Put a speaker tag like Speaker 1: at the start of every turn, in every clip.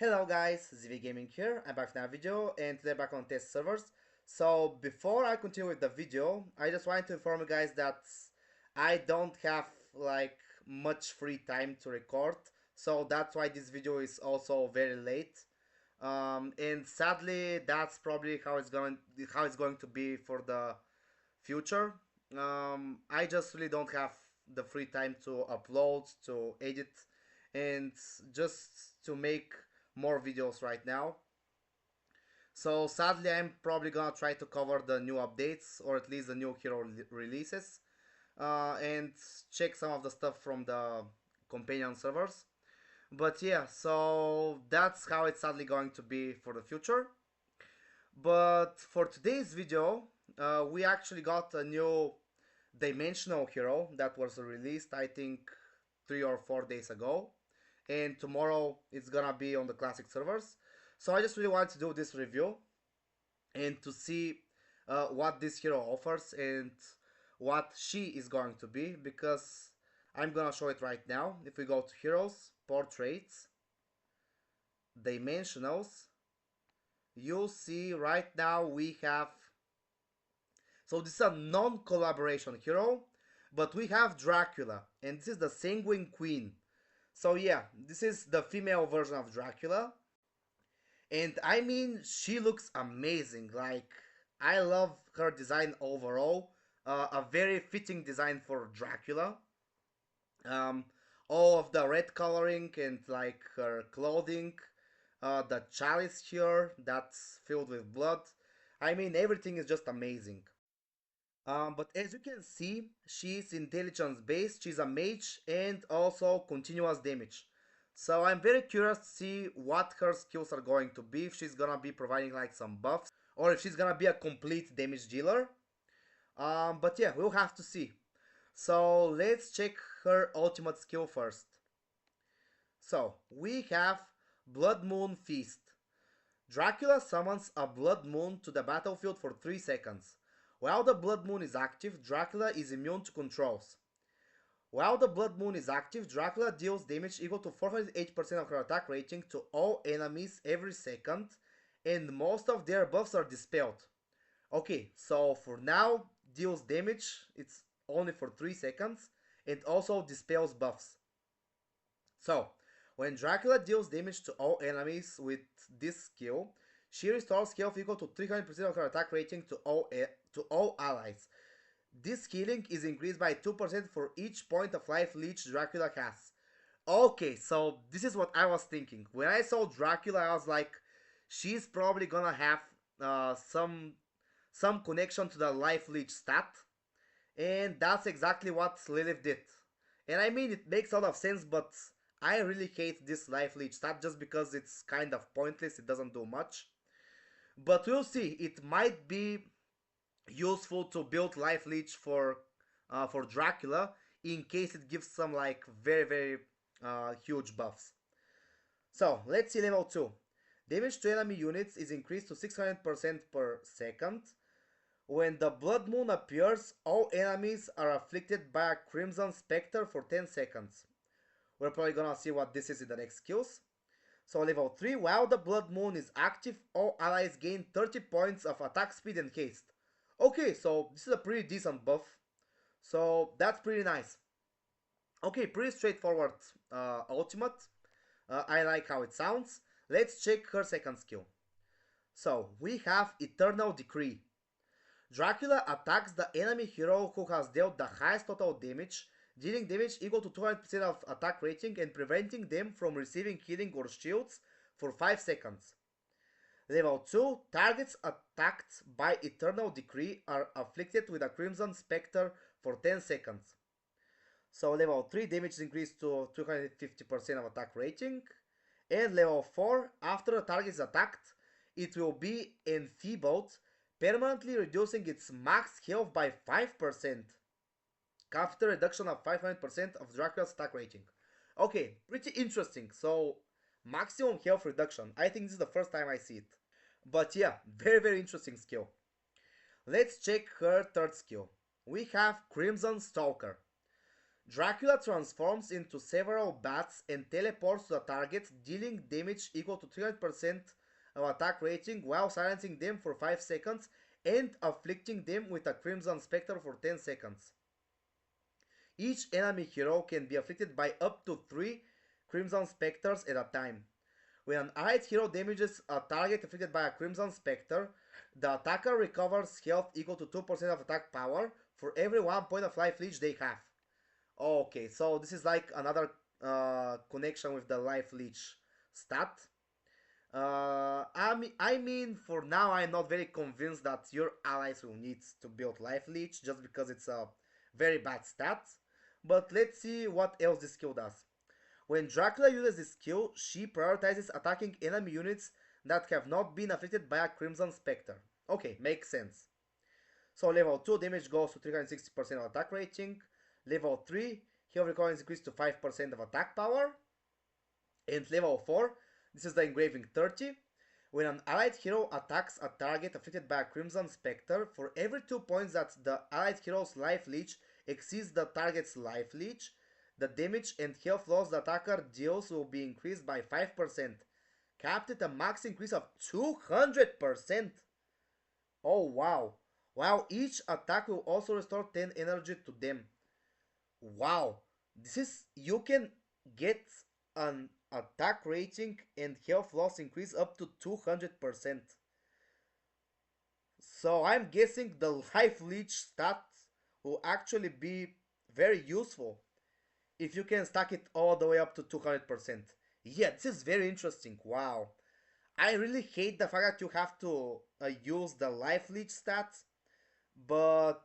Speaker 1: Hello guys, ZVGaming here. I'm back with another video and today back on test servers. So before I continue with the video, I just wanted to inform you guys that I don't have like much free time to record. So that's why this video is also very late. And sadly that's probably how it's going to be for the future. I just really don't have the free time to upload, to edit, and just to make more videos right now. So sadly, I'm probably gonna try to cover the new updates or at least the new hero releases and check some of the stuff from the companion servers. But yeah, so that's how it's sadly going to be for the future. But for today's video, we actually got a new dimensional hero that was released, I think, 3 or 4 days ago. And tomorrow it's gonna be on the classic servers. So I just really wanted to do this review and to see what this hero offers and what she is going to be, because I'm gonna show it right now. If we go to heroes, portraits, dimensionals, you'll see right now we have, so this is a non-collaboration hero, but we have Dracula, and this is the Sanguine Queen. So yeah, this is the female version of Dracula. And I mean, she looks amazing. Like, I love her design overall. A very fitting design for Dracula. Um, all of the red coloring and like her clothing. The chalice here that's filled with blood. I mean, everything is just amazing. But as you can see, she's intelligence based, she's a mage, and also continuous damage. So I'm very curious to see what her skills are going to be, if she's gonna be providing like some buffs, or if she's gonna be a complete damage dealer. But yeah, we'll have to see. So let's check her ultimate skill first. So we have Blood Moon Feast. Dracula summons a blood moon to the battlefield for 3 seconds. While the blood moon is active, Dracula is immune to controls. While the blood moon is active, Dracula deals damage equal to 408% of her attack rating to all enemies every second, and most of their buffs are dispelled. Okay, so for now, deals damage, it's only for 3 seconds, and also dispels buffs. So, when Dracula deals damage to all enemies with this skill, she restores health equal to 300% of her attack rating to all allies. This healing is increased by 2% for each point of life leech Dracula has. Okay, so this is what I was thinking. When I saw Dracula, I was like, she's probably gonna have some connection to the life leech stat. And that's exactly what Lilith did. And I mean, it makes a lot of sense, but I really hate this life leech stat just because it's kind of pointless, it doesn't do much. But we'll see, it might be useful to build life leech for Dracula in case it gives some like very huge buffs. So let's see level 2. Damage to enemy units is increased to 600% per second. When the blood moon appears, all enemies are afflicted by a crimson specter for 10 seconds. We're probably gonna see what this is in the next skills. So level 3, while the blood moon is active, all allies gain 30 points of attack speed and haste. Okay, so this is a pretty decent buff. So that's pretty nice. Okay, pretty straightforward ultimate. I like how it sounds. Let's check her second skill. So we have Eternal Decree. Dracula attacks the enemy hero who has dealt the highest total damage, dealing damage equal to 200% of attack rating and preventing them from receiving healing or shields for 5 seconds. Level 2, targets attacked by Eternal Decree are afflicted with a Crimson Spectre for 10 seconds. So level 3, damage is increased to 250% of attack rating. And level 4, after a target is attacked, it will be enfeebled, permanently reducing its max health by 5%. After reduction of 500% of Dracula's attack rating. Okay, pretty interesting. So, maximum health reduction. I think this is the first time I see it. But yeah, very interesting skill. Let's check her third skill. We have Crimson Stalker. Dracula transforms into several bats and teleports to the target, dealing damage equal to 300% of attack rating while silencing them for 5 seconds and afflicting them with a Crimson Spectre for 10 seconds. Each enemy hero can be afflicted by up to 3 Crimson Spectres at a time. When an allied hero damages a target afflicted by a Crimson Spectre, the attacker recovers health equal to 2% of attack power for every 1 point of life leech they have. Okay, so this is like another connection with the life leech stat. I mean, for now, I'm not very convinced that your allies will need to build life leech just because it's a very bad stat. But let's see what else this skill does. When Dracula uses this skill, she prioritizes attacking enemy units that have not been afflicted by a Crimson Spectre. Okay, makes sense. So level 2 damage goes to 360% of attack rating. Level 3, heal recovery is increased to 5% of attack power. And level 4, this is the engraving 30. When an allied hero attacks a target afflicted by a Crimson Spectre, for every 2 points that the allied hero's life leech exceeds the target's life leech, the damage and health loss the attacker deals will be increased by 5%, capped at a max increase of 200%. Oh wow. While each attack will also restore 10 energy to them. Wow. This is, you can get an attack rating and health loss increase up to 200%. So I'm guessing the life leech stat will actually be very useful if you can stack it all the way up to 200%. Yeah, this is very interesting. Wow. I really hate the fact that you have to use the life leech stats, but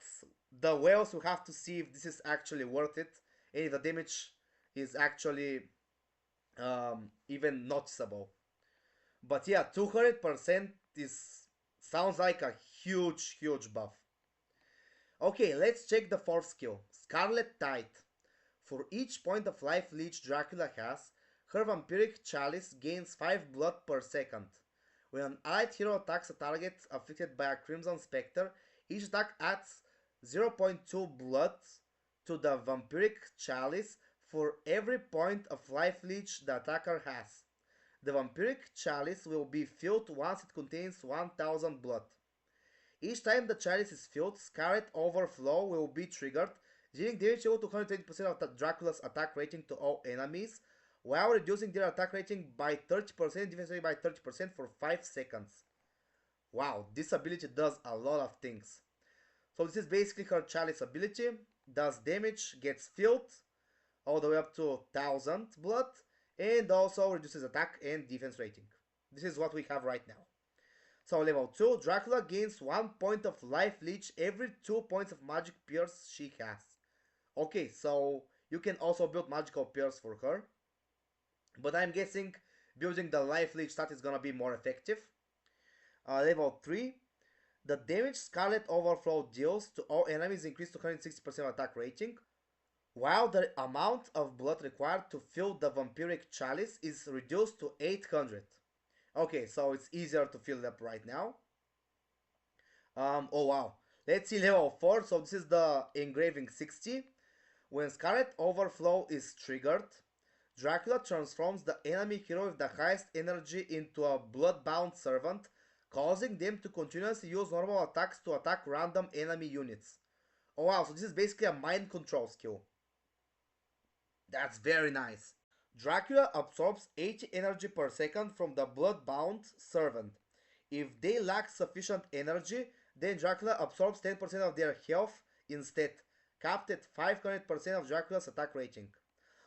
Speaker 1: the whales will have to see if this is actually worth it and if the damage is actually even noticeable. But yeah, 200% is sounds like a huge buff. Okay, let's check the fourth skill, Scarlet Tide. For each point of life leech Dracula has, her vampiric chalice gains 5 blood per second. When an allied hero attacks a target afflicted by a Crimson Spectre, each attack adds 0.2 blood to the vampiric chalice for every point of life leech the attacker has. The vampiric chalice will be filled once it contains 1000 blood. Each time the chalice is filled, Scarlet Overflow will be triggered, dealing damage equal to 120% of Dracula's attack rating to all enemies, while reducing their attack rating by 30%, defense rating by 30% for 5 seconds. Wow, this ability does a lot of things. So this is basically her chalice ability, does damage, gets filled, all the way up to 1000 blood, and also reduces attack and defense rating. This is what we have right now. So level 2, Dracula gains 1 point of life leech every 2 points of magic pierce she has. Okay, so you can also build magical pierce for her, but I'm guessing building the life leech stat is gonna be more effective. Level 3, the damage Scarlet Overflow deals to all enemies increased to 160% attack rating, while the amount of blood required to fill the vampiric chalice is reduced to 800. Okay, so it's easier to fill it up right now. Oh wow. Let's see level 4. So this is the engraving 60. When Scarlet Overflow is triggered, Dracula transforms the enemy hero with the highest energy into a bloodbound servant, causing them to continuously use normal attacks to attack random enemy units. Oh wow, so this is basically a mind control skill. That's very nice. Dracula absorbs 80 energy per second from the bloodbound servant. If they lack sufficient energy, then Dracula absorbs 10% of their health instead, capped at 500% of Dracula's attack rating.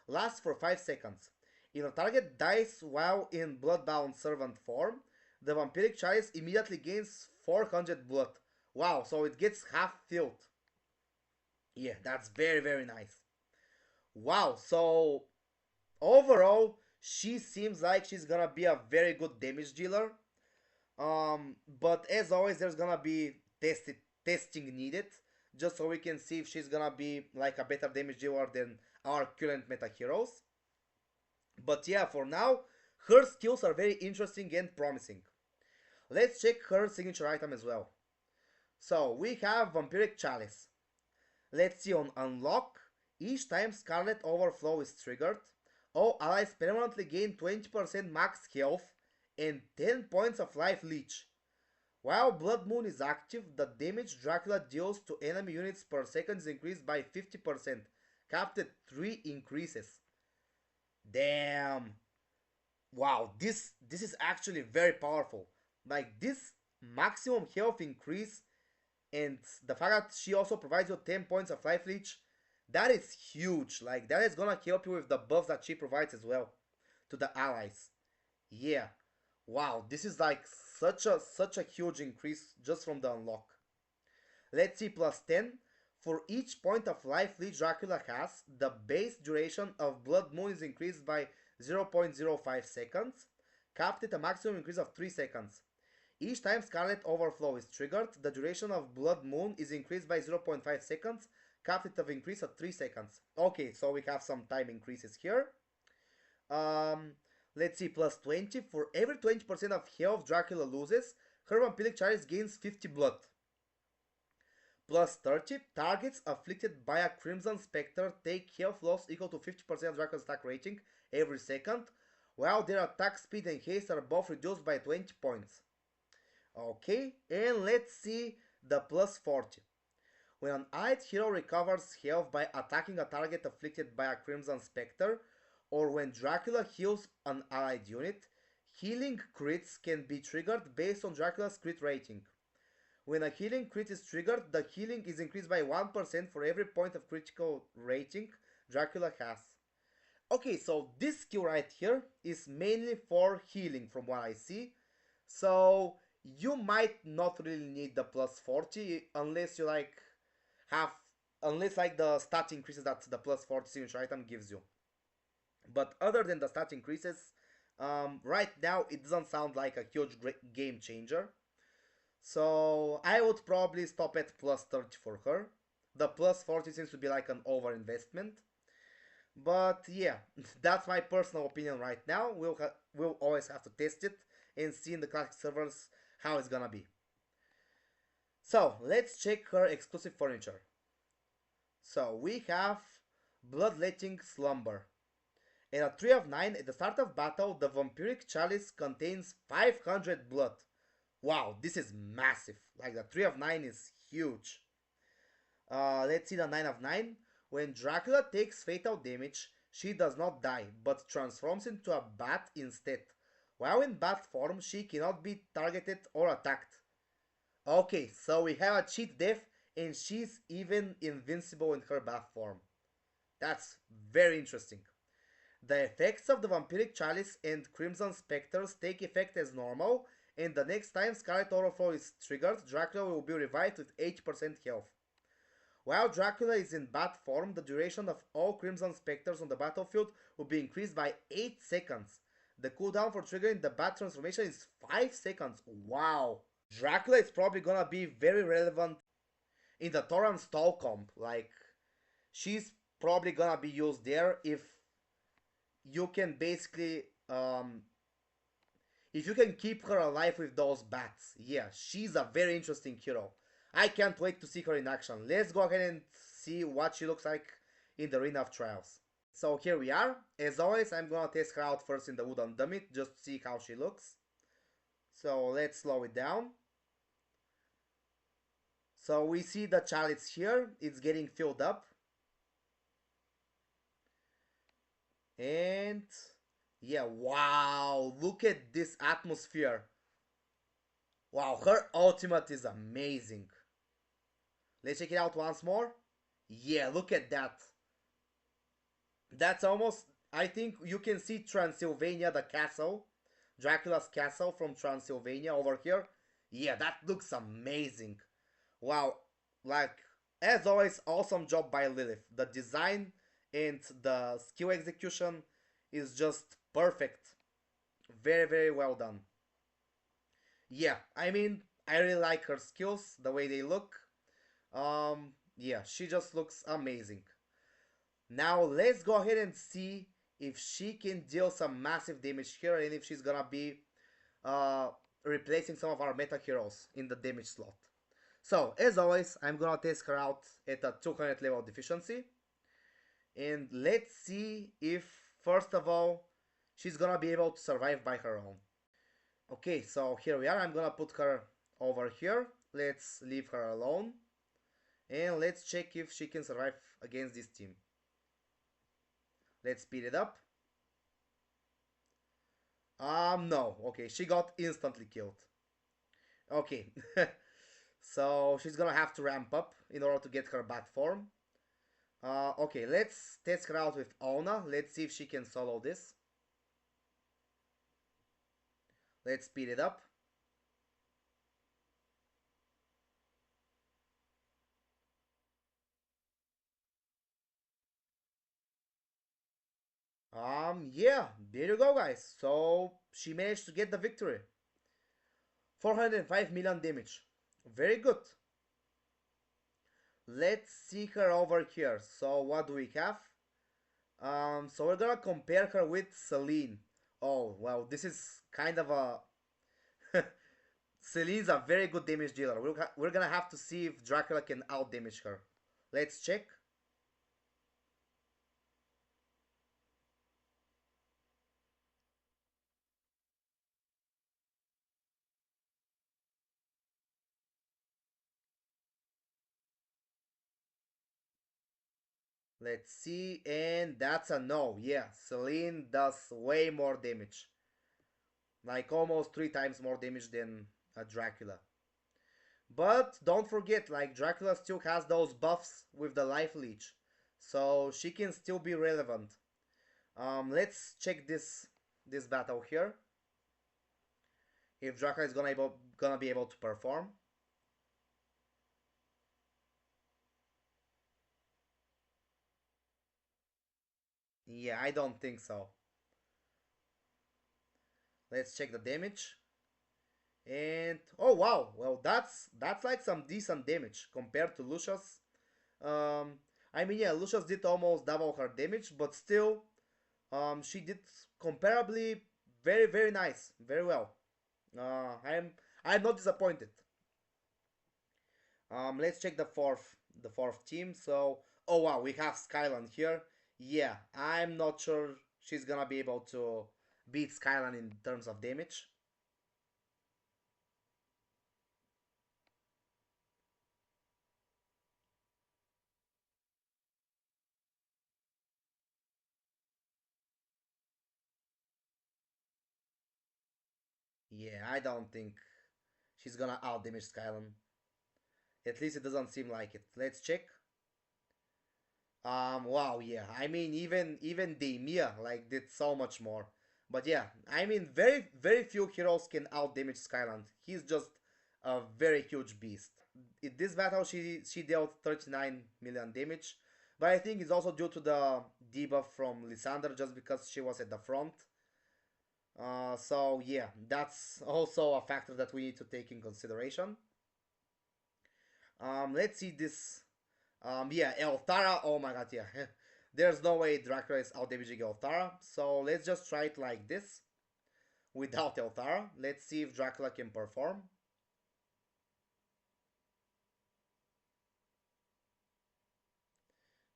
Speaker 1: Lasts for 5 seconds. If a target dies while in bloodbound servant form, the vampiric chalice immediately gains 400 blood. Wow, so it gets half filled. Yeah, that's very nice. Wow, so overall, she seems like she's gonna be a very good damage dealer. But as always, there's gonna be testing needed, just so we can see if she's gonna be like a better damage dealer than our current meta heroes. But yeah, for now, her skills are very interesting and promising. Let's check her signature item as well. So we have Vampiric Chalice. Let's see on unlock. Each time Scarlet Overflow is triggered, all allies permanently gain 20% max health and 10 points of life leech. While Blood Moon is active, the damage Dracula deals to enemy units per second is increased by 50%, capped at 3 increases. Damn! Wow, this is actually very powerful. Like this maximum health increase and the fact that she also provides you 10 points of life leech, that is huge. Like that is gonna help you with the buffs that she provides as well to the allies. Yeah. Wow, this is like such a huge increase just from the unlock. Let's see plus 10. For each point of life leech Dracula has, the base duration of Blood Moon is increased by 0.05 seconds, capped at a maximum increase of 3 seconds. Each time Scarlet Overflow is triggered, the duration of Blood Moon is increased by 0.5 seconds, capped at an increase of 3 seconds. Okay, so we have some time increases here. Um, let's see, plus 20. For every 20% of health Dracula loses, her vampiric chalice gains 50 blood. Plus 30, targets afflicted by a Crimson Spectre take health loss equal to 50% of Dracula's attack rating every second, while their attack speed and haste are both reduced by 20 points. Okay, and let's see the plus 40. When an allied hero recovers health by attacking a target afflicted by a Crimson Spectre, or when Dracula heals an allied unit, healing crits can be triggered based on Dracula's crit rating. When a healing crit is triggered, the healing is increased by 1% for every point of critical rating Dracula has. Okay, so this skill right here is mainly for healing from what I see. So you might not really need the plus 40 unless you have unless like the stat increases that the plus 40 signature item gives you. But other than the stat increases, right now it doesn't sound like a huge game changer. So I would probably stop at plus 30 for her. The plus 40 seems to be like an over investment. But yeah, that's my personal opinion right now. We'll always have to test it and see in the classic servers how it's gonna be. So let's check her exclusive furniture. So we have Bloodletting Slumber. In a 3 of 9, at the start of battle, the vampiric chalice contains 500 blood. Wow, this is massive. Like the 3 of 9 is huge. Let's see the 9 of 9. When Dracula takes fatal damage, she does not die, but transforms into a bat instead. While in bat form, she cannot be targeted or attacked. Okay, so we have a cheat death and she's even invincible in her bat form. That's very interesting. The effects of the Vampiric Chalice and Crimson Spectres take effect as normal, and the next time Scarlet Overflow is triggered, Dracula will be revived with 80% health. While Dracula is in bat form, the duration of all Crimson Spectres on the battlefield will be increased by 8 seconds. The cooldown for triggering the bat transformation is 5 seconds. Wow! Dracula is probably gonna be very relevant in the Toran stall comp. Like, she's probably gonna be used there if you can basically if you can keep her alive with those bats. Yeah, she's a very interesting hero. I can't wait to see her in action. Let's go ahead and see what she looks like in the Arena of Trials. So here we are. As always, I'm gonna test her out first in the wooden dummy just to see how she looks. So let's slow it down. So we see the chalice here, it's getting filled up. And yeah, wow, look at this atmosphere. Wow, her ultimate is amazing. Let's check it out once more. Yeah, look at that. That's almost, I think you can see Transylvania, the castle. Dracula's castle from Transylvania over here. Yeah, that looks amazing. Wow, like, as always, awesome job by Lilith. The design and the skill execution is just perfect. Very, very well done. Yeah, I mean, I really like her skills, the way they look. Yeah, she just looks amazing. Now let's go ahead and see if she can deal some massive damage here and if she's gonna be replacing some of our meta heroes in the damage slot. So, as always, I'm gonna test her out at a 200 level deficiency. And let's see if, first of all, she's gonna be able to survive by her own. Okay, so here we are. I'm gonna put her over here. Let's leave her alone. And let's check if she can survive against this team. Let's speed it up. No. Okay, she got instantly killed. Okay. So she's gonna have to ramp up in order to get her bat form. Okay, let's test her out with Ona. Let's see if she can solo this. Let's speed it up. Yeah, there you go, guys. So she managed to get the victory. 405 million damage. Very good. Let's see her over here. So what do we have? So we're gonna compare her with Celine. Oh, well, this is kind of a... Celine's a very good damage dealer. We're gonna have to see if Dracula can out damage her. Let's check. Let's see, and that's a no. Yeah, Celine does way more damage. Like almost 3 times more damage than a Dracula. But don't forget, like Dracula still has those buffs with the life leech. So she can still be relevant. Let's check this battle here. If Dracula is gonna be able to perform. Yeah, I don't think so. Let's check the damage. And oh wow, well that's like some decent damage compared to Lucius. Um, I mean yeah, Lucius did almost double her damage, but still, she did comparably very nice, very well. I'm not disappointed. Let's check the fourth team. So oh wow, we have Skyland here. Yeah, I'm not sure she's gonna be able to beat Skyland in terms of damage. Yeah, I don't think she's gonna out damage Skyland. At least it doesn't seem like it. Let's check. Wow, yeah. I mean, even Daimia like did so much more. But yeah, I mean, very few heroes can out damage Skyland. He's just a very huge beast. In this battle, she dealt 39 million damage, but I think it's also due to the debuff from Lysander, just because she was at the front. So yeah, that's also a factor that we need to take in consideration. Let's see this. Yeah, Elthara. Oh my god, yeah. There's no way Dracula is out damaging Elthara. So let's just try it like this without Elthara. Let's see if Dracula can perform.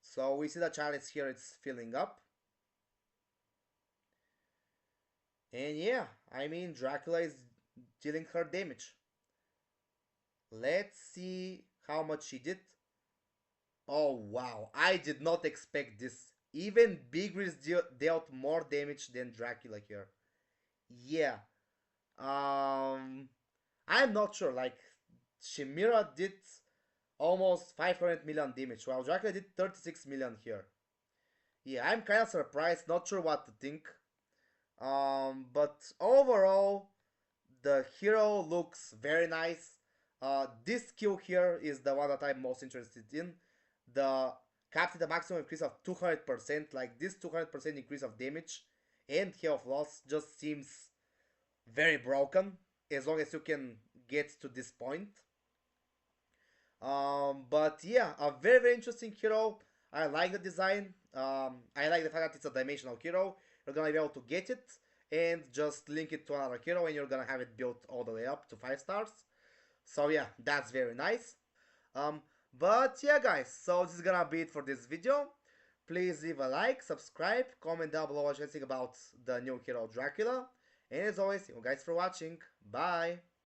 Speaker 1: So we see the chalice here, it's filling up. And yeah, I mean, Dracula is dealing her damage. Let's see how much she did. Oh wow, I did not expect this. Even Bigris dealt more damage than Dracula here. Yeah. Um, I'm not sure. Like, Chimera did almost 500 million damage, while Dracula did 36 million here. Yeah, I'm kind of surprised. Not sure what to think. But overall, the hero looks very nice. This skill here is the one that I'm most interested in. The capped the maximum increase of 200%. Like this 200% increase of damage and health loss just seems very broken as long as you can get to this point. But yeah, a very interesting hero. I like the design. I like the fact that it's a dimensional hero. You're gonna be able to get it and just link it to another hero, and you're gonna have it built all the way up to 5 stars. So yeah, that's very nice. Um, but yeah, guys, so this is gonna be it for this video. Please leave a like, subscribe, comment down below what you think about the new hero Dracula. And as always, thank you guys for watching. Bye!